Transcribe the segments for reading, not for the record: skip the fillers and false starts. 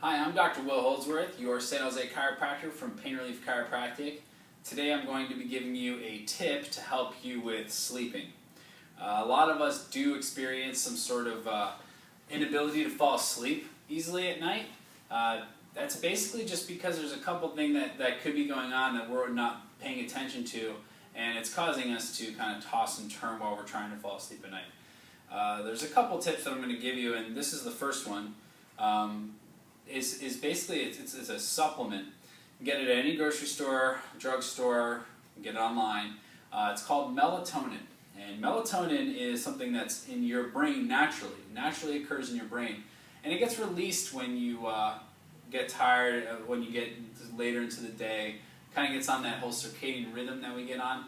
Hi, I'm Dr. Will Holdsworth, your San Jose chiropractor from Pain Relief Chiropractic. Today I'm going to be giving you a tip to help you with sleeping. A lot of us do experience some sort of inability to fall asleep easily at night. That's basically just because there's a couple things that could be going on that we're not paying attention to, and it's causing us to kind of toss and turn while we're trying to fall asleep at night. There's a couple tips that I'm going to give you, and this is the first one. Is basically it's a supplement. You can get it at any grocery store, drugstore, you can get it online. It's called melatonin, and melatonin is something that's in your brain naturally occurs in your brain, and it gets released when you get tired, when you get later into the day. Kind of gets on that whole circadian rhythm that we get on,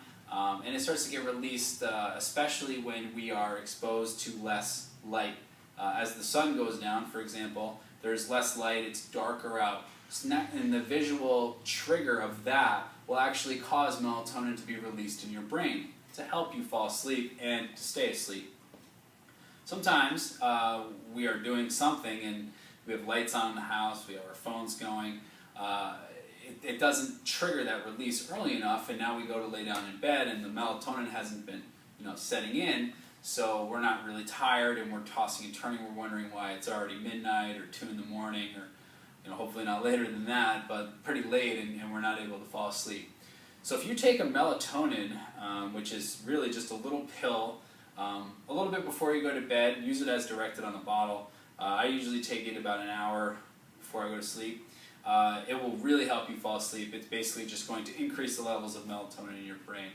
and it starts to get released, especially when we are exposed to less light. As the sun goes down, for example, there's less light, it's darker out, and the visual trigger of that will actually cause melatonin to be released in your brain to help you fall asleep and to stay asleep. Sometimes we are doing something and we have lights on in the house, we have our phones going, it doesn't trigger that release early enough, and now we go to lay down in bed and the melatonin hasn't been setting in. So we're not really tired and we're tossing and turning, we're wondering why it's already midnight or 2 in the morning, or hopefully not later than that, but pretty late, and we're not able to fall asleep. So if you take a melatonin, which is really just a little pill, a little bit before you go to bed, use it as directed on the bottle. I usually take it about an hour before I go to sleep. It will really help you fall asleep. It's basically just going to increase the levels of melatonin in your brain.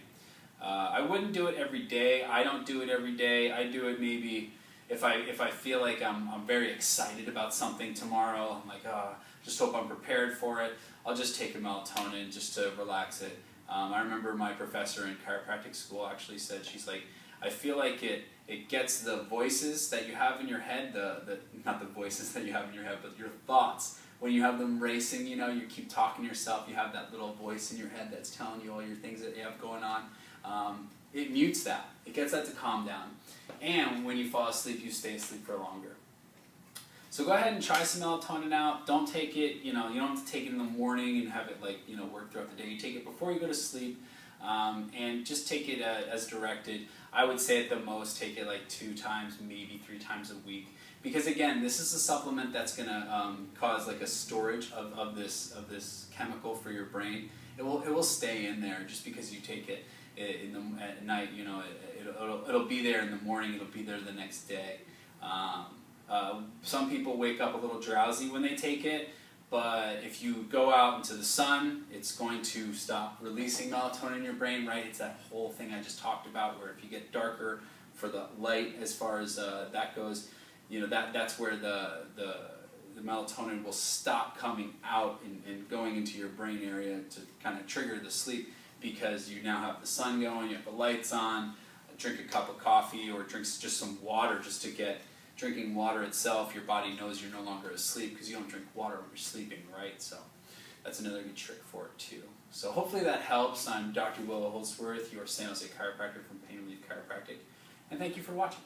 I wouldn't do it every day. I don't do it every day. I do it maybe if I feel like I'm very excited about something tomorrow. I'm like, just hope I'm prepared for it. I'll just take a melatonin just to relax it. I remember my professor in chiropractic school actually said, she's like, I feel like it gets the voices that you have in your head, not the voices that you have in your head, but your thoughts. When you have them racing, you keep talking to yourself, you have that little voice in your head that's telling you all your things that you have going on. It mutes that. It gets that to calm down. And when you fall asleep, you stay asleep for longer. So go ahead and try some melatonin out. Don't take it, you don't have to take it in the morning and have it work throughout the day. You take it before you go to sleep, and just take it as directed. I would say at the most take it like 2 times, maybe 3 times a week. Because again, this is a supplement that's going to cause like a storage of this chemical for your brain. It will stay in there just because you take it at night. It'll be there in the morning. It'll be there the next day. Some people wake up a little drowsy when they take it, but if you go out into the sun, it's going to stop releasing melatonin in your brain. Right? It's that whole thing I just talked about, where if you get darker for the light, as far as that goes, that's where the melatonin will stop coming out and going into your brain area to kind of trigger the sleep, because you now have the sun going, you have the lights on. Drink a cup of coffee or drink just some water, just to get drinking water itself, your body knows you're no longer asleep because you don't drink water when you're sleeping, right? So that's another good trick for it too. So hopefully that helps. I'm Dr. Will Holdsworth, your San Jose chiropractor from Pain Relief Chiropractic, and thank you for watching.